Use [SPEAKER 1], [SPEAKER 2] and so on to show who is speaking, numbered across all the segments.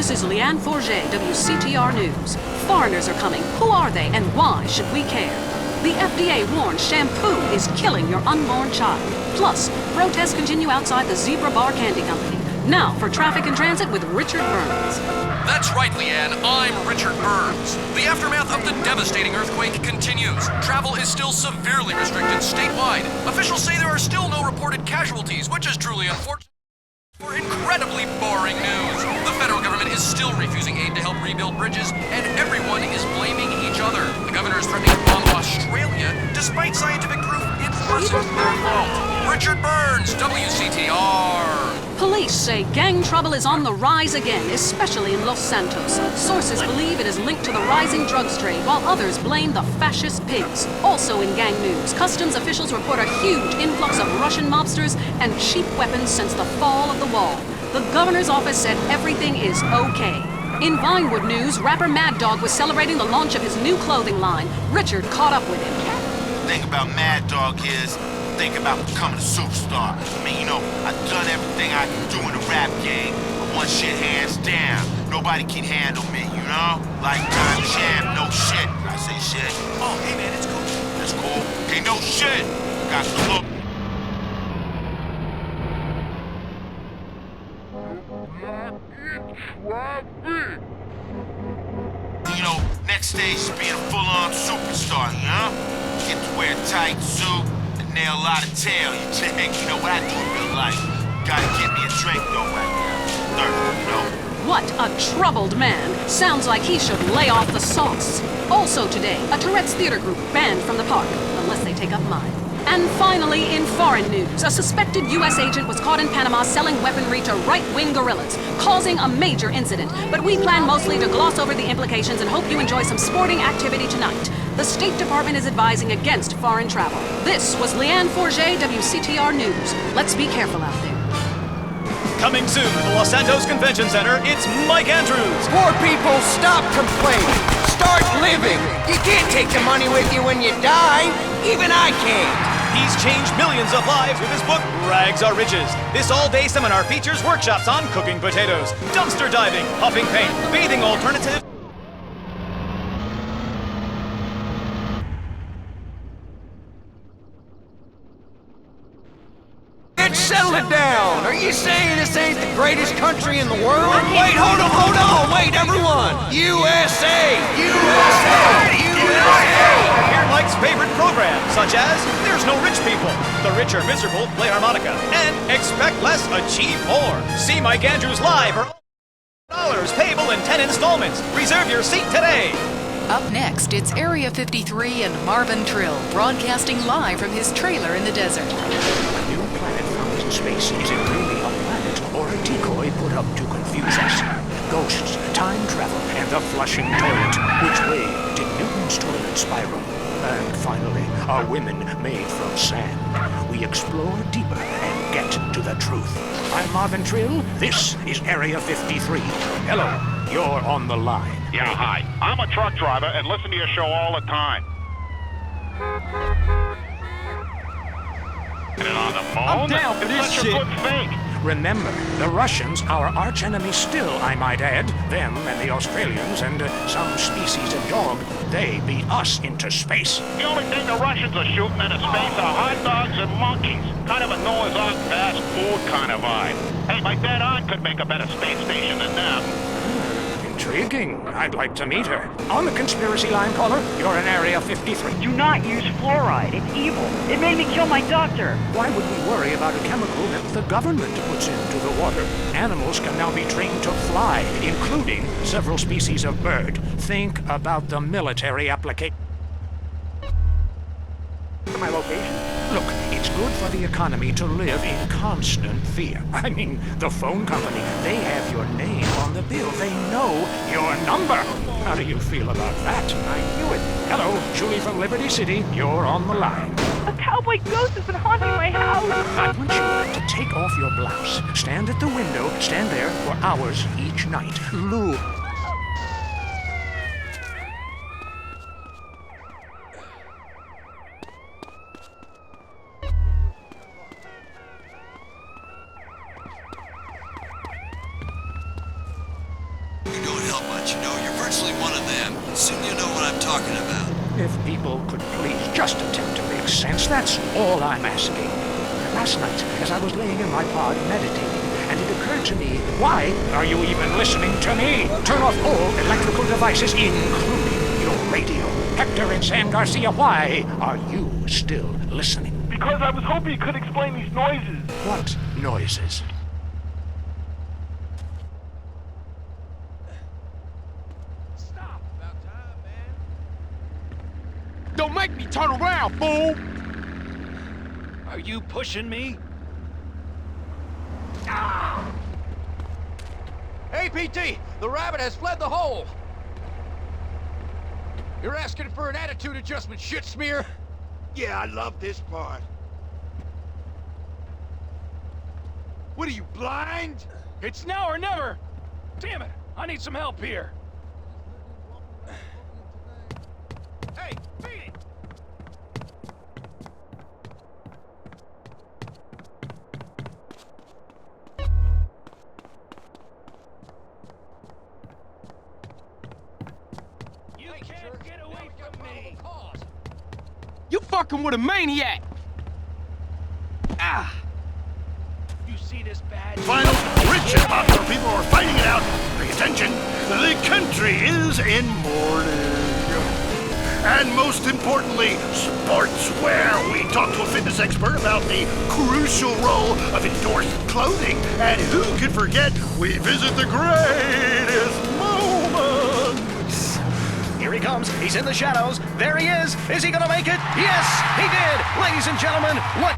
[SPEAKER 1] This is Leanne Forget, WCTR News. Foreigners are coming. Who are they and why should we care? The FDA warns shampoo is killing your unborn child. Plus, protests continue outside the Zebra Bar Candy Company. Now for traffic and transit with Richard Burns.
[SPEAKER 2] That's right, Leanne. I'm Richard Burns. The aftermath of the devastating earthquake continues. Travel is still severely restricted statewide. Officials say there are still no reported casualties, which is truly unfortunate. For incredibly boring news, the federal government is still refusing aid to help rebuild bridges, and everyone is blaming each other. The governor is threatening to bomb Australia, despite scientific proof it wasn't their fault. Richard Burns, WCTR.
[SPEAKER 1] Police say gang trouble is on the rise again, especially in Los Santos. Sources believe it is linked to the rising drugs trade, while others blame the fascist pigs. Also in gang news, customs officials report a huge influx of Russian mobsters and cheap weapons since the fall of the wall. The governor's office said everything is okay. In Vinewood news, rapper Mad Dog was celebrating the launch of his new clothing line. Richard caught up with him.
[SPEAKER 3] The thing about Mad Dog is, think about becoming a superstar. I mean, I've done everything I can do in the rap game, but one shit hands down. Nobody can handle me, Lifetime champ, no shit. I say shit.
[SPEAKER 2] Oh, hey man, it's cool.
[SPEAKER 3] That's cool. Hey, no shit. Got the look. Next stage is being a full-on superstar, Get to wear a tight suit, nail a lot of tail, you dig? You know what I do in real life. Gotta get me a drink though right now. Thirsty,
[SPEAKER 1] What a troubled man. Sounds like he should lay off the sauce. Also today, a Tourette's theater group banned from the park, unless they take up mine. And finally, in foreign news, a suspected U.S. agent was caught in Panama selling weaponry to right-wing guerrillas, causing a major incident. But we plan mostly to gloss over the implications and hope you enjoy some sporting activity tonight. The State Department is advising against foreign travel. This was Leanne Forget, WCTR News. Let's be careful out there.
[SPEAKER 4] Coming soon to the Los Santos Convention Center, it's Mike Andrews.
[SPEAKER 5] Poor people, stop complaining. Start living. You can't take the money with you when you die. Even I can't.
[SPEAKER 4] He's changed millions of lives with his book, Rags Are Riches. This all-day seminar features workshops on cooking potatoes, dumpster diving, huffing paint, bathing alternatives.
[SPEAKER 5] Settle it down. Are you saying this ain't the greatest country in the world? Wait, hold on. Wait, everyone. USA! USA! USA!
[SPEAKER 4] Hear Mike's favorite programs, such as There's No Rich People, The Rich Are Miserable, Play Harmonica, and Expect Less, Achieve More. See Mike Andrews live for $1 payable in 10 installments. Reserve your seat today.
[SPEAKER 6] Up next, it's Area 53 and Marvin Trill, broadcasting live from his trailer in the desert.
[SPEAKER 7] A new planet found in space. Is it really a planet or a decoy put up to confuse us? Ghosts, time travel, and the flushing toilet. Which way did Newton's toilet spiral? And finally, are women made from sand? We explore deeper and get to the truth. I'm Marvin Trill. This is Area 53. Hello, you're on the line.
[SPEAKER 8] Yeah, hi. I'm a truck driver and listen to your show all the time. And on the phone?
[SPEAKER 4] I'm down for this
[SPEAKER 8] such
[SPEAKER 4] shit.
[SPEAKER 8] a good fake.
[SPEAKER 7] Remember, the Russians, our arch-enemy still, I might add, them and the Australians and some species of dog, they beat us into space.
[SPEAKER 8] The only thing the Russians are shooting into space are hot dogs and monkeys. Kind of a Noah's Ark fast food kind of vibe. Hey, my dead aunt could make a better space station than them.
[SPEAKER 7] Intriguing. I'd like to meet her. On the conspiracy line, caller, you're in Area 53.
[SPEAKER 9] Do not use fluoride. It's evil. It made me kill my doctor.
[SPEAKER 7] Why would we worry about a chemical that the government puts into the water? Animals can now be trained to fly, including several species of bird. Think about the military application.
[SPEAKER 8] My location?
[SPEAKER 7] Look, it's good for the economy to live in constant fear. I mean, the phone company, they have your name on the bill. They know your number. How do you feel about that? I knew it. Hello, Julie from Liberty City. You're on the line.
[SPEAKER 9] A cowboy ghost has been haunting my house.
[SPEAKER 7] I want you to take off your blouse. Stand at the window. Stand there for hours each night. Lou.
[SPEAKER 10] much, you know. You're virtually one of them. Soon you know what I'm talking about.
[SPEAKER 7] If people could please just attempt to make sense, that's all I'm asking. Last night, as I was laying in my pod meditating, and it occurred to me, why are you even listening to me? Turn off all electrical devices, including your radio. Hector and Sam Garcia, why are you still listening?
[SPEAKER 8] Because I was hoping you could explain these noises.
[SPEAKER 7] What noises?
[SPEAKER 8] Stop! About time, man. Don't make me turn around, fool! Are you pushing me? Ah! Hey, PT! The rabbit has fled the hole! You're asking for an attitude adjustment, shit smear? Yeah, I love this part. What are you, blind? It's now or never! Damn it! I need some help here! Hey, beat it! You can't get away from me! You fucking with a maniac! Ah! You see this badge?
[SPEAKER 11] Final, Rich and popular people are fighting it out. Pay attention. The country is in mourning. And most importantly, sportswear. We talked to a fitness expert about the crucial role of endorsed clothing. And who could forget, we visit the greatest moments.
[SPEAKER 4] Here he comes. He's in the shadows. There he is. Is he gonna make it? Yes, he did. Ladies and gentlemen, what?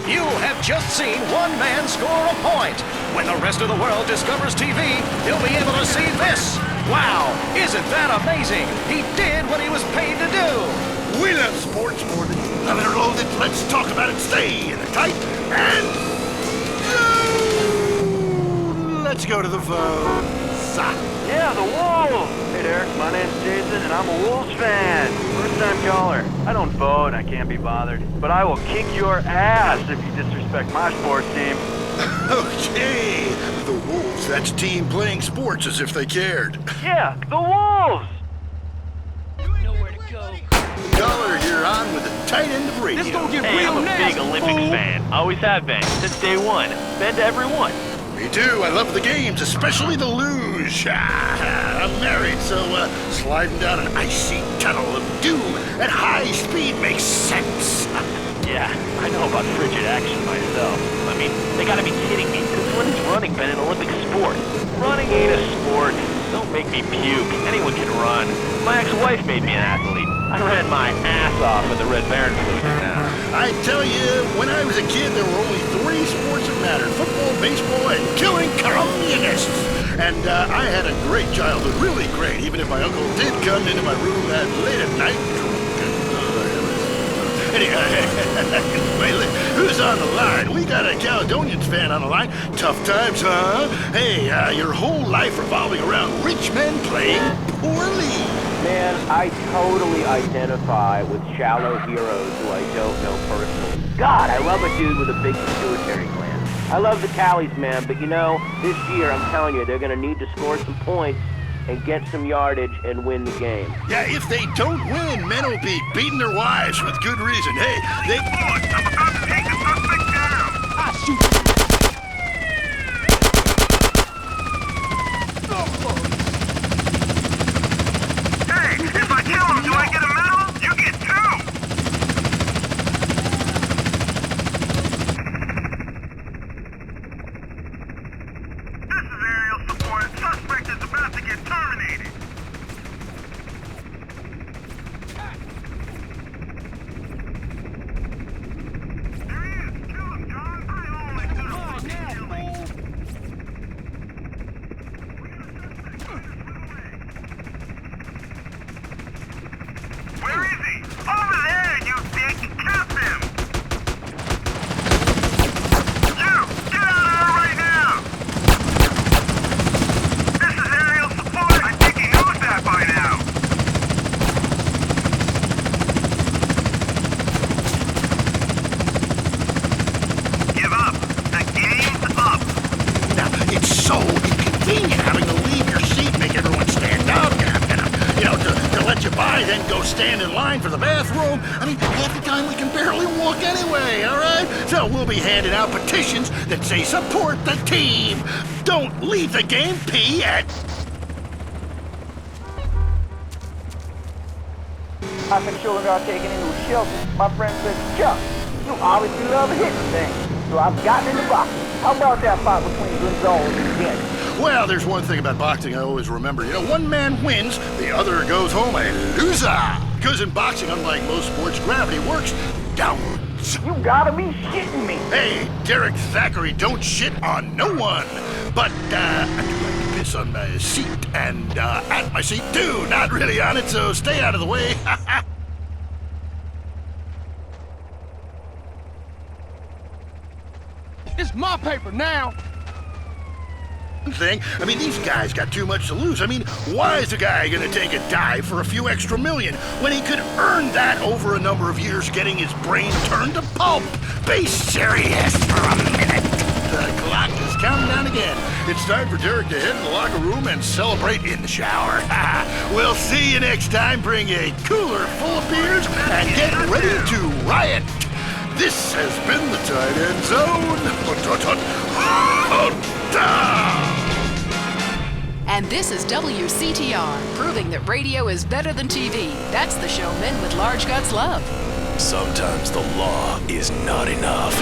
[SPEAKER 4] You have just seen one man score a point. When the rest of the world discovers TV, he'll be able to see this. Wow, isn't that amazing? He did what he was paid to do.
[SPEAKER 11] We love sports more than you love it or loathe it. Let's talk about it. Stay in the tight and let's go to the phones.
[SPEAKER 9] Yeah, the Wolves! Hey, Derek, my name's Jason, and I'm a Wolves fan. First-time caller. I don't vote, I can't be bothered. But I will kick your ass if you disrespect my sports team.
[SPEAKER 11] Okay, the Wolves. That's a team playing sports as if they cared.
[SPEAKER 9] Yeah, the Wolves!
[SPEAKER 8] Nowhere to go.
[SPEAKER 11] Caller, you're on with the tight end of radio.
[SPEAKER 8] This gonna get
[SPEAKER 9] Hey,
[SPEAKER 8] real
[SPEAKER 9] I'm a
[SPEAKER 8] nasty,
[SPEAKER 9] big Olympics
[SPEAKER 8] fool.
[SPEAKER 9] fan. Always have been, since day one. Been to every one.
[SPEAKER 11] Me too. I love the games, especially the luge. I'm married, so sliding down an icy tunnel of doom at high speed makes sense.
[SPEAKER 9] Yeah, I know about frigid action myself. I mean, they gotta be kidding me. Since when has running been an Olympic sport? Running ain't a sport. Don't make me puke. Anyone can run. My ex-wife made me an athlete. I ran my ass off with the Red Baron flu.
[SPEAKER 11] I tell you, when I was a kid, there were only 3 sports that mattered: football, baseball, and killing communists. And I had a great childhood, really great, even if my uncle did come into my room late at night. Anyway, who's on the line? We got a Caledonians fan on the line. Tough times, huh? Hey, your whole life revolving around rich men playing poorly.
[SPEAKER 12] Man, I totally identify with shallow heroes who I don't know personally. God, I love a dude with a big pituitary gland. I love the Callies, man, but you know, this year, I'm telling you, they're gonna need to score some points and get some yardage and win the game.
[SPEAKER 11] Yeah, if they don't win, men will be beating their wives with good reason. Hey, they...
[SPEAKER 8] I'm about to take the suspect down! I shoot! Hey, if I kill him, do I get a medal? You get 2! This is aerial support. Suspect is about to get terminated. There he is. Kill him, John. Bring him on. Come on now, fool.
[SPEAKER 11] stand in line for the bathroom. I mean, half the time we can barely walk anyway, all right? So we'll be handing out petitions that say support the team. Don't leave the game, pee at...
[SPEAKER 12] I think children are taken into a shelter. My friend said, Chuck, you obviously love hitting things. So I've gotten into boxing. How about that fight between Gonzalez and Getty?
[SPEAKER 11] Well, there's one thing about boxing I always remember. You know, one man wins, the other goes home a loser. Because in boxing, unlike most sports, gravity works downwards.
[SPEAKER 12] You gotta be shitting me.
[SPEAKER 11] Hey, Derek Thackeray, don't shit on no one. But, I do like to piss on my seat and, at my seat too. Not really on it, so stay out of the way.
[SPEAKER 5] It's my paper now.
[SPEAKER 11] Thing. I mean, these guys got too much to lose. I mean, why is a guy gonna take a dive for a few extra million when he could earn that over a number of years getting his brain turned to pulp? Be serious for a minute. The clock is counting down again. It's time for Derek to head to the locker room and celebrate in the shower. We'll see you next time. Bring a cooler full of beers and get ready to riot. This has been the Tight End Zone.
[SPEAKER 6] And this is WCTR, proving that radio is better than TV. That's the show men with large guts love.
[SPEAKER 13] Sometimes the law is not enough.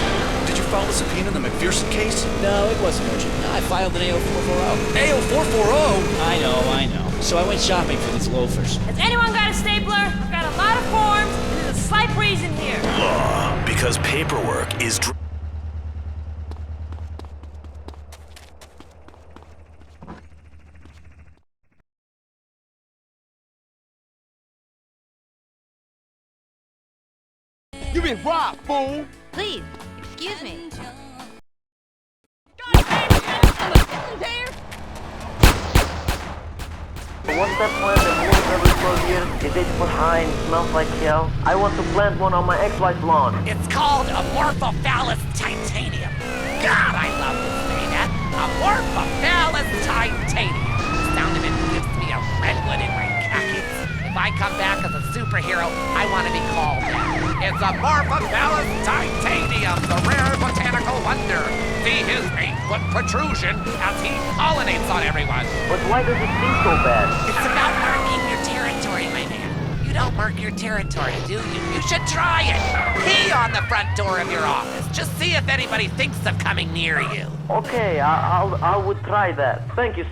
[SPEAKER 4] Did you file the subpoena in the McPherson case?
[SPEAKER 14] No, it wasn't urgent. I filed an AO440.
[SPEAKER 4] AO440?
[SPEAKER 14] I know. So I went shopping for these loafers.
[SPEAKER 15] Has anyone got a stapler? I've got a lot of forms, and there's a slight breeze in here.
[SPEAKER 13] Law, because paperwork is...
[SPEAKER 5] You been robbed, fool!
[SPEAKER 15] Please, excuse me.
[SPEAKER 12] What's that plant that blooms every 12 years? Is it put high and smells like hell? I want to plant one on my ex-wife's lawn.
[SPEAKER 16] It's called Amorphophallus titanium. God, I love to say that. Amorphophallus titanium. The sound of it gives me a redwood in my khakis. If I come back as a superhero, I want to be called that. It's Amorphophallus titanium, the rare botanical wonder. See his 8-foot protrusion as he pollinates on everyone.
[SPEAKER 12] But why does it seem so bad?
[SPEAKER 16] It's about marking your territory, my man. You don't mark your territory, do you? You should try it. Pee on the front door of your office. Just see if anybody thinks of coming near you.
[SPEAKER 12] Okay, I would try that. Thank you.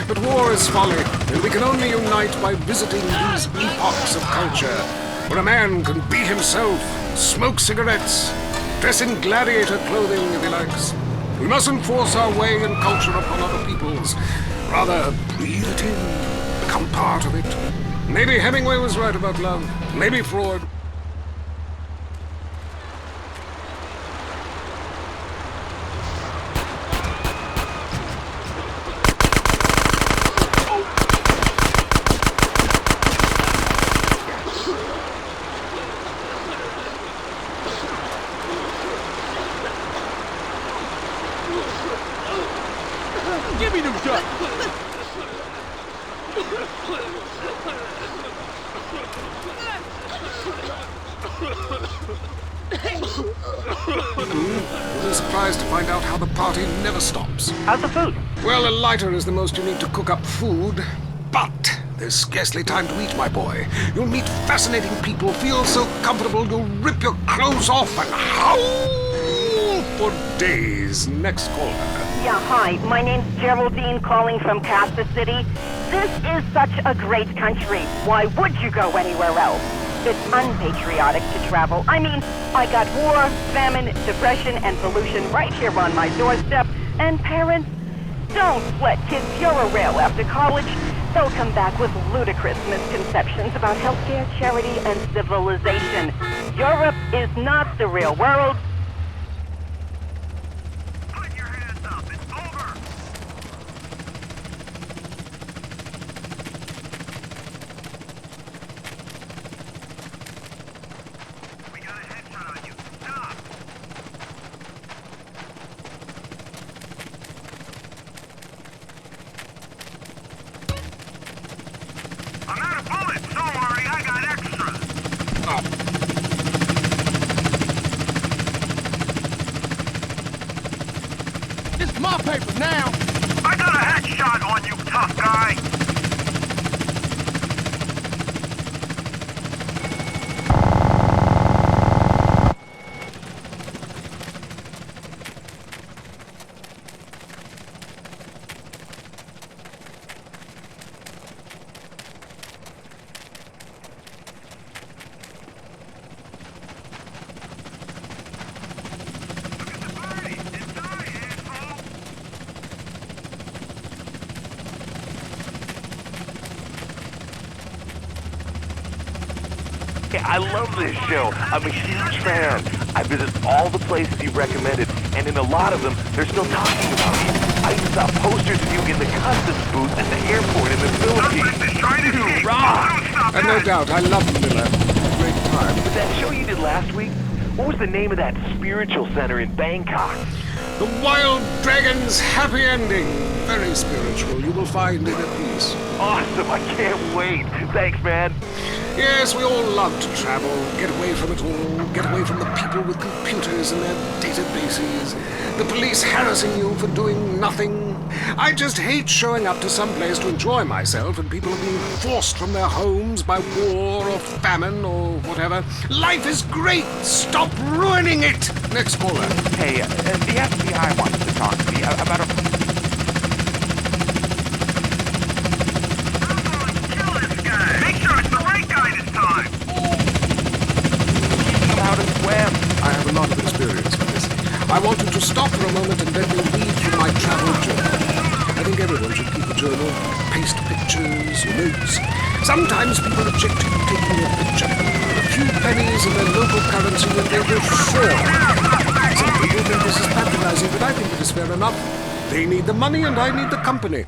[SPEAKER 17] But war is folly, and we can only unite by visiting these epochs of culture, where a man can be himself, smoke cigarettes, dress in gladiator clothing if he likes. We mustn't force our way and culture upon other peoples. Rather, breathe it in, become part of it. Maybe Hemingway was right about love. Maybe Freud.
[SPEAKER 5] Give me them guts!
[SPEAKER 17] You'll be surprised to find out how the party never stops.
[SPEAKER 12] How's the food?
[SPEAKER 17] Well, a lighter is the most you need to cook up food, but there's scarcely time to eat, my boy. You'll meet fascinating people, feel so comfortable you'll rip your clothes off and howl for days. Next caller.
[SPEAKER 18] Yeah, hi. My name's Geraldine, calling from Kansas City. This is such a great country. Why would you go anywhere else? It's unpatriotic to travel. I mean, I got war, famine, depression, and pollution right here on my doorstep. And parents, don't let kids Euro-rail after college. They'll come back with ludicrous misconceptions about healthcare, charity, and civilization. Europe is not the real world.
[SPEAKER 5] My paper now!
[SPEAKER 11] I got a headshot on you, tough guy!
[SPEAKER 9] I love this show. I'm a huge fan. I visit all the places you recommended, and in a lot of them, there's no talking about you. I even saw posters of you in the customs booth at the airport in the Philippines. You rock!
[SPEAKER 17] And no doubt, I love Manila. Great time.
[SPEAKER 9] But that show you did last week, what was the name of that spiritual center in Bangkok?
[SPEAKER 17] The Wild Dragon's Happy Ending. Very spiritual. You will find inner peace.
[SPEAKER 9] Awesome. I can't wait. Thanks, man.
[SPEAKER 17] Yes, we all love to travel, get away from it all, get away from the people with computers and their databases, the police harassing you for doing nothing. I just hate showing up to some place to enjoy myself and people are being forced from their homes by war or famine or whatever. Life is great! Stop ruining it! Next caller.
[SPEAKER 9] Hey, the FBI wants to talk to me about a...
[SPEAKER 17] I have a lot of experience with this. I want you to stop for a moment and let me read from my travel journal. I think everyone should keep a journal, paste pictures, notes. Sometimes people object to you taking a picture. A few pennies in their local currency and they will fall. Some people think this is patronizing, but I think it is fair enough. They need the money and I need the company.